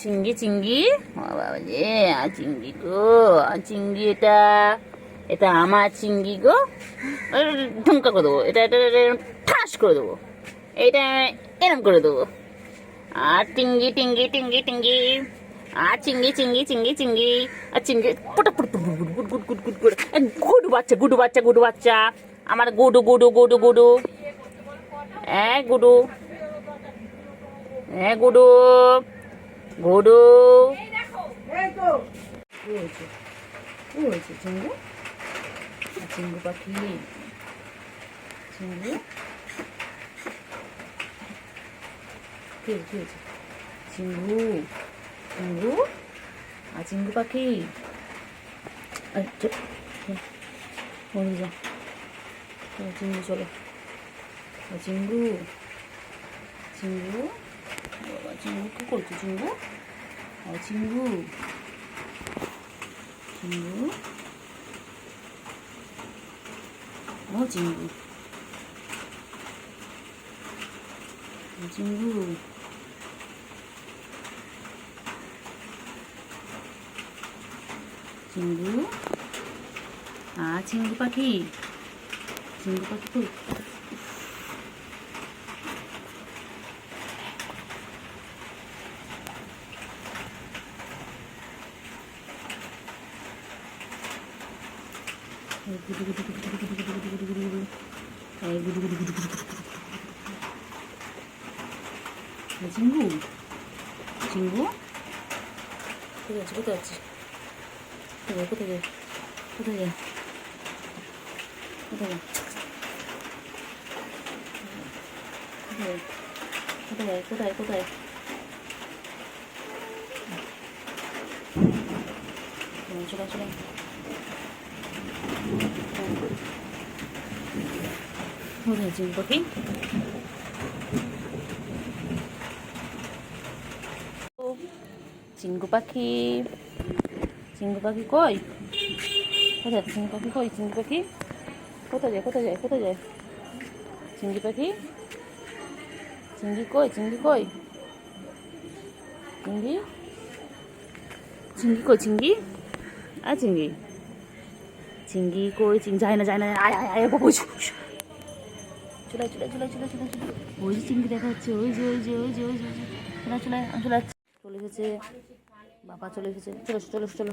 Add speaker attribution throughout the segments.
Speaker 1: চিংড়ি চিংড়ি বাবা রে, চিংড়ি গো, চিংড়ি, এটা এটা আমার চিংড়ি গো। ঠুমকা করে দেবো, এটা এটা এটা ঠাস করে দেবো, এইটা এরম করে দেবো। আর টিঙ্গি টিঙ্গি টিঙ্গি টিঙ্গি, আর চিংড়ি চিংড়ি চিংড়ি চিংড়ি, আর চিংড়ি পটাপট good good good good good good, গুডু বাচ্চা গুডু বাচ্চা গুডু বাচ্চা, আমার গুডু গুডু গুডু গুডু, গুডু, গুডু গুডু। কি হয়েছে, কি হয়েছে চিংড়ু? চিংড়ু পাখি, চিংড়ু কি হয়েছে? চিংড়ু, চিংড়ু, আর চিংড়ু পাখি, চিংড়ু চলো, চিংড়ু, চিংড়ু, বাবা চিংড়ু কি করছো চিংড়ু? চিংড়ু, চিংড়ু, ও চিংড়ু, চিংড়ু, চিংড়ু, চিংড়ু পাখি, চিংড়ু পাখি কই? চিংড়ু, চিংড়ু কোথায় আছে, কোথায় আছে, কোথায় কোথায় যায়, কোথায় যায়, কোথায় যায়, কোথায় কোথায় কোথায়, চলে চলে, কোথায় চিংড়ু পাখি? চিংড়ু পাখি, চিংড়ু পাখি কই? কোথায় চিংড়ু পাখি কই? চিংড়ু পাখি কোথায় যায়, কোথায় যায়, কোথায় যায়? চিংড়ি পাখি, চিংড়ি কই, চিংড়ি কই, চিংড়ি, চিংড়ি কই, চিংড়ি, আর চিংড়ি, চিংড়ি কই? যায় না যায় না, আয় আয় আয় বাবু, চলে চলে চলে চলে চলে চলে, ওই যে চিংড়ি দেখা যাচ্ছে, ওই যে ওই যে ওই যে ওই যে চলে চলে চলে চলে এসেছে বাবা, চলে এসেছে, চলো চলো চলো চলো,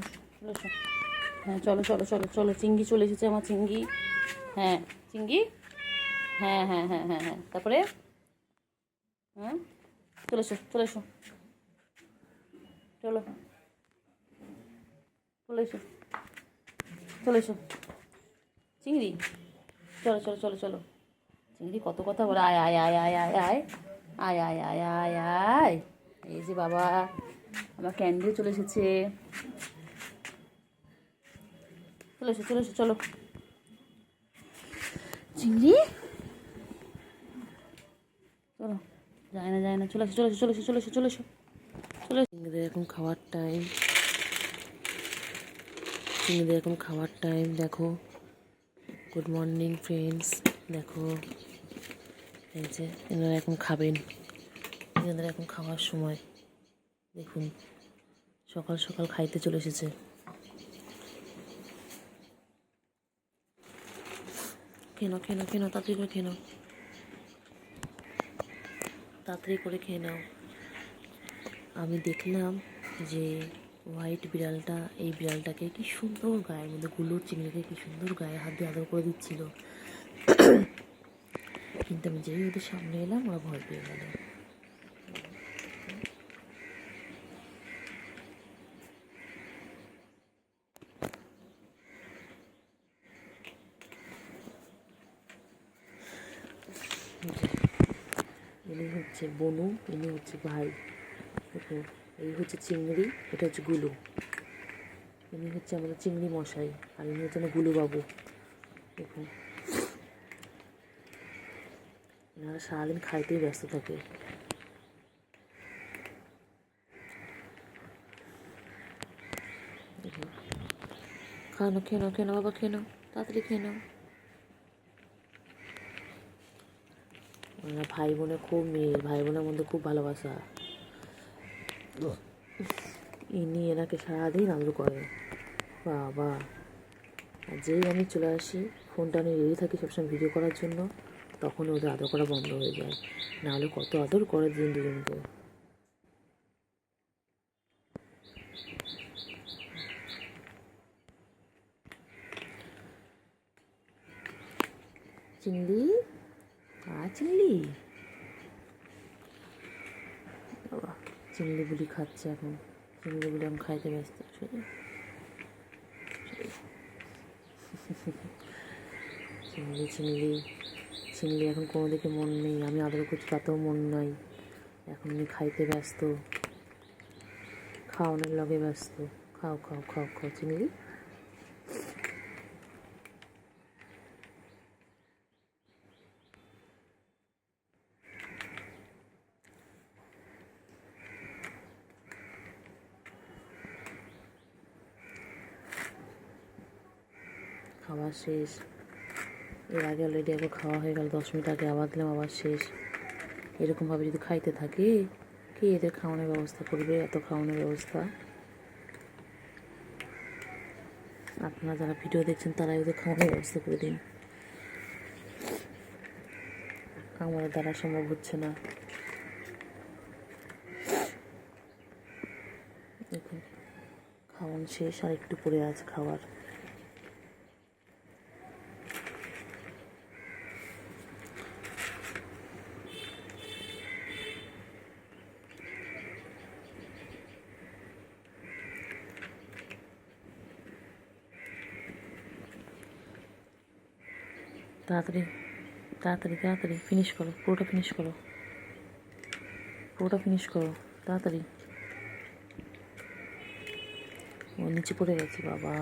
Speaker 1: হ্যাঁ চলো চলো চলো চলো, চিংড়ি চলে এসেছে আমার চিংড়ি, হ্যাঁ চিংড়ি, হ্যাঁ হ্যাঁ হ্যাঁ হ্যাঁ হ্যাঁ, তারপরে হ্যাঁ চলে এসো চলে এসো, চলো চলে এসো, চলে এসো চিংড়ি, চলো চলো চলো চলো, চিংড়ি কত কথা বলে, আয় আয় আয় আয় আয় আয় আয় আয় আয় আয় আয়, এই যে বাবা আমার ক্যান্ডিও চলে এসেছে, চলে এসো চলে এসো চলো, চিংড়ি চলো, যায় না যায় না, চলে এসো চলে এসো চলে এসো চলে এসো চলে এসো চলে এসো। চিংড়িদের এখন খাওয়ার টাইম, চিংড়িদের এখন খাওয়ার টাইম, দেখো, গুড মর্নিং ফ্রেন্ডস, দেখো এই যে এনারা এখন খাবেন, এনাদের এখন খাওয়ার সময়, দেখুন সকাল সকাল খাইতে চলে এসেছে, খেয়ে খেয়ে খেয়ে তাড়াতাড়ি করে খেয়ে নাও, তাড়াতাড়ি করে খেয়ে নাও। আমি দেখলাম যে হোয়াইট বিড়ালটা, এই বিড়ালটাকে কি সুন্দর গায়ের মধ্যে গুলোর চিংড়িকে কি সুন্দর গায়ে হাত দিয়ে আদর করে দিচ্ছিল, কিন্তু আমি যেই ওদের সামনে এলাম ওরা ভয় পেয়ে গেল। ইনি হচ্ছে বনু, ইনি হচ্ছে ভাই, দেখো এই হচ্ছে চিংড়ি, এটা হচ্ছে গুলু, ইনি হচ্ছে আমাদের চিংড়ি মশাই, আর ইনি হচ্ছে আমার গুলু বাবু, দেখুন এনারা সারাদিন খাইতেই ব্যস্ত থাকে। খানো খেয়ে নাও, খেয়ে নাও বাবা, খেয়ে নাও, তাড়াতাড়ি খেয়ে নাও। ওরা ভাই বোনের খুব মিল, ভাই বোনের মধ্যে খুব ভালোবাসা। ইনি এনাকে সারাদিন আদর করে বাবা। আর যেই আমি চলে আসি, ফোনটা নিয়ে রেডি থাকি সবসময় ভিডিও করার জন্য, তখন ওদের আদর করা বন্ধ হয়ে যায়। নাহলে কত আদর করে দুজনকে। চিংড়ি চিংড়ি বাবা, চিংড়ি বুড়ি খাচ্ছে এখন। চিংড়ি বুড়ি এখন খাইতে ব্যস্ত। চিংড়ি চিংড়ি চিংড়ি এখন কোনো দিকে মন নেই। আমি আদর করছি তাতেও মন নাই। এখন উনি খাইতে ব্যস্ত, খাওয়ানোর লগে ব্যস্ত। খাও খাও খাও খাও চিংড়ি। খাওয়া শেষ। এর আগে অলরেডি একবার খাওয়া হয়ে গেল, 10 মিনিট আগে আবার দিলাম, আবার শেষ। এরকমভাবে যদি খাইতে থাকে, কে এদের খাওয়ানোর ব্যবস্থা করবে? এত খাওয়ানোর ব্যবস্থা আপনারা যারা ভিডিও দেখছেন তারাই ওদের খাওয়ানোর ব্যবস্থা করে দিন। আমাদের দ্বারা সম্ভব হচ্ছে না। দেখুন খাওয়ানো শেষ, আর একটু পড়ে আছে খাওয়ার। তাড়াতাড়ি তাড়াতাড়ি তাড়াতাড়ি ফিনিশ করো, পুরোটা ফিনিশ করো, পুরোটা ফিনিশ করো তাড়াতাড়ি। ও নিচে পড়ে গেছে বাবা।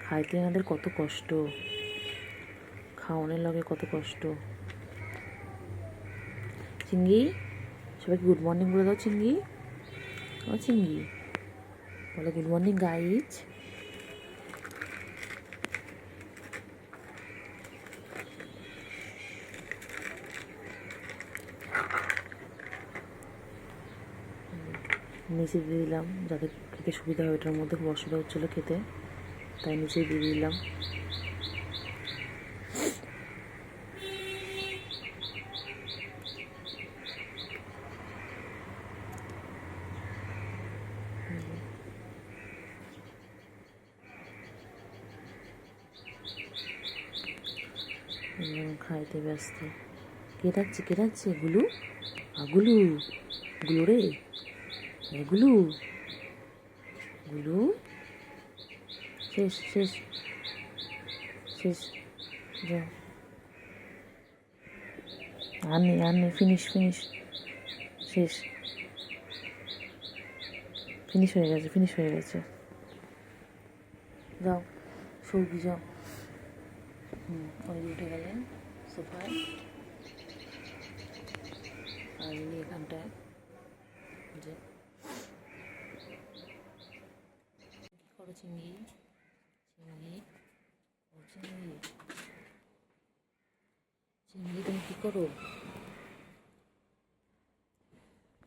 Speaker 1: খাইতে এনাদের কত কষ্ট, খাওয়ানোর লগে কত কষ্ট। চিংড়ি, সবাইকে গুড মর্নিং বলে দাও। চিংড়ি, ও চিংড়ি বলে গুড মর্নিং গাইজ। নিচে দিয়ে দিলাম যাতে খেতে সুবিধা হয়। এটার মধ্যে খুব অসুবিধা হচ্ছিলো খেতে, তাই নিচেই দিয়ে দিলাম। খাইতে ব্যস্ত। কে ডাকছে, কে ডাকছে? গুলু, গুলু, গুলু রে, গুলু, গুলু। শেষ শেষ শেষ, যাও। আর নেই আর নেই, ফিনিশ ফিনিশ, শেষ, ফিনিশ হয়ে গেছে, ফিনিশ হয়ে গেছে। যাও সৌগি যাও। ওই উঠে গেলেন সোফায়, আর ইনি এখানটায় যে কী করো চিংড়ি, চিংড়ি, ও চিংড়ি, চিংড়ি তুমি কী করো?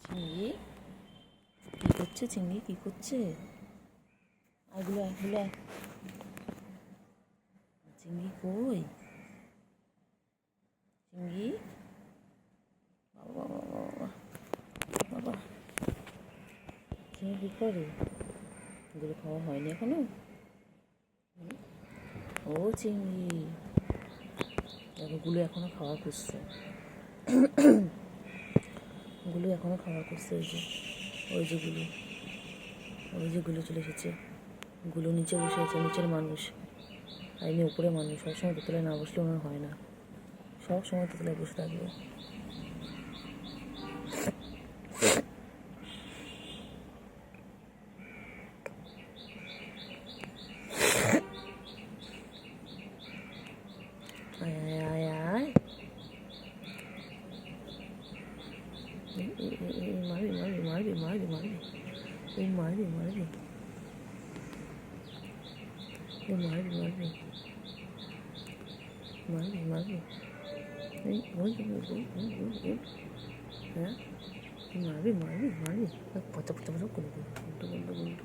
Speaker 1: চিংড়ি কী করছে? চিংড়ি কী করছে? এগুলো এগুলো চিংড়ি কই? চিংড়ি বাবা বাবা বাবা, চিংড়ি কী করে? এগুলো খাওয়া হয়নি এখনো? ও চিংড়ি দেখো, গুলো এখনো খাওয়া করছে, গুলো এখনো খাওয়া করছে। ওই যে গুলো, ওই যে গুলো চলে এসেছে। গুলো নিচে বসে আছে, নিচের মানুষ, আর এমনি উপরে মানুষ। সবসময় দোতলায় না বসলে ওনার হয় না, সব সময় দোতলায় বসে থাকবে। আয় আয় আয় আয়, মারবি মারবি মারবি মারবি মারবি, এই মারবি মারবি, এই মারবি মারবি মারবি মারবি, এই হ্যাঁ মারবি মারবি মারবি পচা পচা পচা করে দেবো গুন্টু গুন্টু গুন্টু।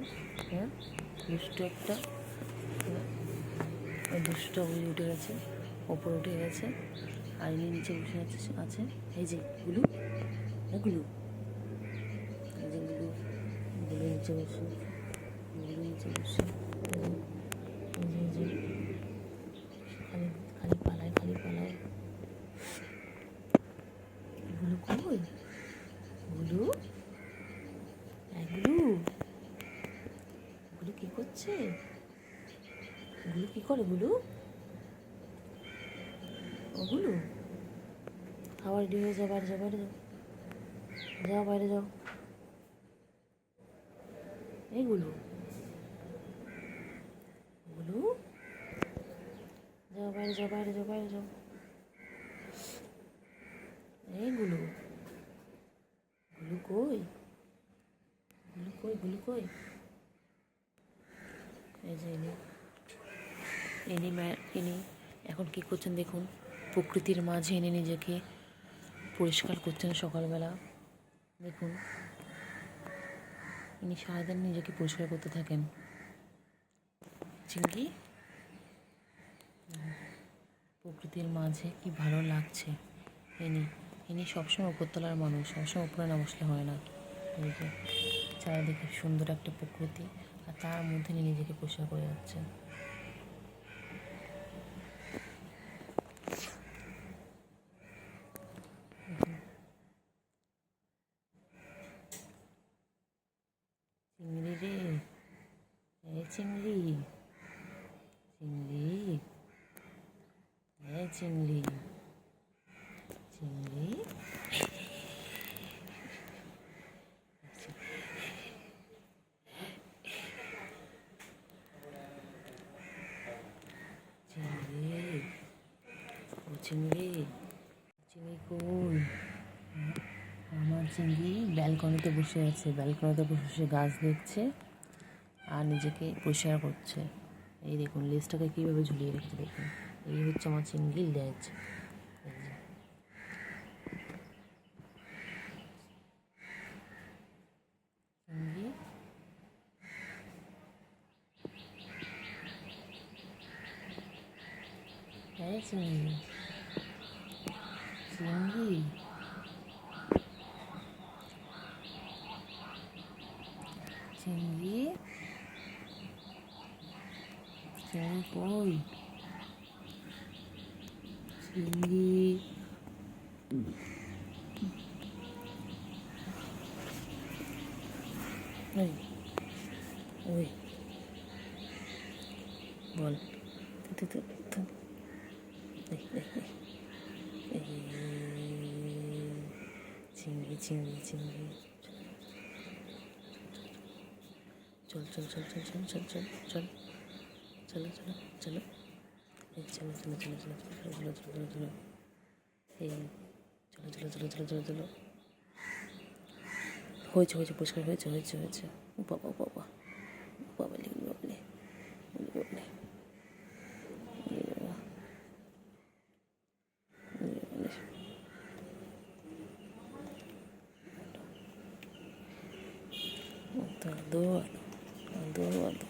Speaker 1: হ্যাঁ দুষ্ট একটা, হ্যাঁ ওই দুষ্ট ওই উঠে গেছে, ওপরে উঠে গেছে, আর ইনি নিচে বসে আছে। এই যে গুলু, গুলু, এই যে গুলু, গুলু নিচে বসে, গুলু নিচে বসে, এই যে খালি খালি পালায়, খালি পালায়। গুলু কই? গুলু, গুলু, গুলু কি করছে? গুলু কি করে? গুলু, ও গুলু, খাবার রেডি হয়ে যাও, বাইরে যাও, বাইরে যাও, যাও বাইরে যাও। এই গুলু, গুলু, যাও বাইরে যাও, বাইরে যাও, বাইরে যাও। এই গুলু, গুলু কই? গুলু কই? গুলু কই? এই যে ইনি এখন কী করছেন দেখুন, প্রকৃতির মাঝে এনে নিজেকে পরিষ্কার করছেন সকালবেলা। দেখুন ইনি সারাদিন নিজেকে পরিষ্কার করতে থাকেন। চিংড়ি, প্রকৃতির মাঝে কি ভালো লাগছে। ইনি সবসময় উপরতলার মানুষ, সবসময় উপরে না বসলে হয় না। এই যে চারিদিকে সুন্দর একটা প্রকৃতি, আর তার মধ্যে ইনি নিজেকে পরিষ্কার করে যাচ্ছেন। চিংড়ি রে, এই চিংড়ি, চিংড়ি, এই চিংড়ি, চিংড়ি, চিংড়ি, ও চিংড়ি, চিংড়ি কই? আমার চিংড়ি ব্যালকনিতে বসে আছে, ব্যালকনিতে বসে গাছ দেখছে আর নিজেকে পরিষ্কার করছে। এই দেখুন লেজটাকে কীভাবে ঝুলিয়ে রেখেছে দেখুন, এই হচ্ছে আমার চিংড়ির লেজ। চিংড়ি, হ্যাঁ চিংড়ি, চিংড়ি, চিংড়ি, চিংড়ি কই? চিংড়ি, ওই ওই বল, চিংড়ি, চিংড়ি, চিংড়ি, চল চল চল চল চল চল চল চল, চলো চলো চলো, এই চলো চলো চলো চলো চলো চলো চলো চলো চলো, এই চলো চলো চলো চলো চলো চলো। হয়েছে হয়েছে, পরিষ্কার হয়েছে হয়েছে হয়েছে। ও বাবা বাবা, বাবলে বাবলে বাবলে, আদো আদো আদো,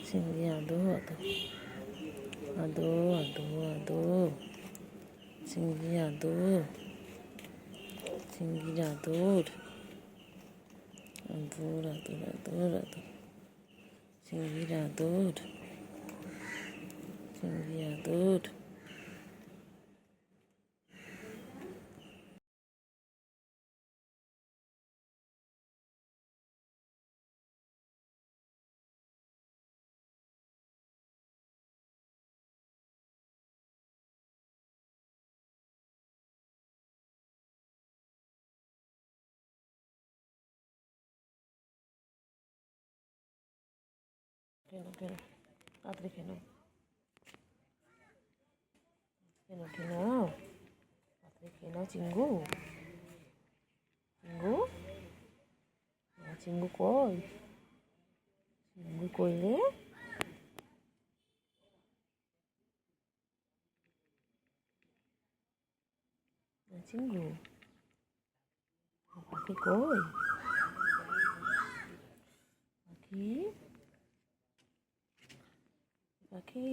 Speaker 1: চিংড়ি আদো আদো, আদো আদো আদো, চিংড়ি আদো, চিংড়ি আদর, আদর আদর আদর আদর, চিংড়ির আদর, চিংড়ি আদর। কেন কেন তাড়াতাড়ি কেন কেন কেন তাড়াতাড়ি কেন চিঙ্গু, চিঙ্গু, চিঙ্গু কই? চিঙ্গু কইলে? চিঙ্গু, পাখি কই? পাখি পাখি